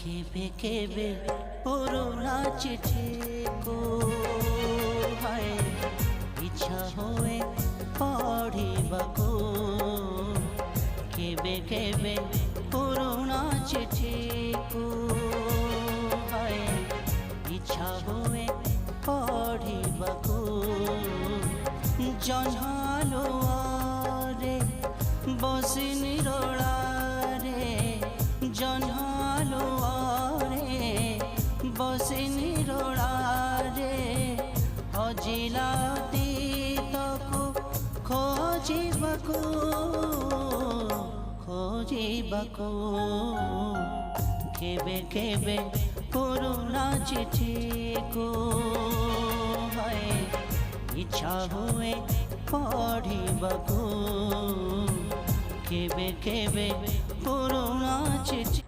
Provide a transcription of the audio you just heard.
केबे केबे पुराना चिठी को हाय इच्छा हुए पढ़िबाको केबे केबे पुराना चिठी को हाय इच्छा हुए पढ़िबाको जन्हालो रे बसी निरोला रे जन्हालो रे बसी निरोला रे हजिला अतीतको खोजिबाको केबे केबे पुराना चिठी को हाय इच्छा हुए पढ़िबाको केबे केबे पुराना चिठी।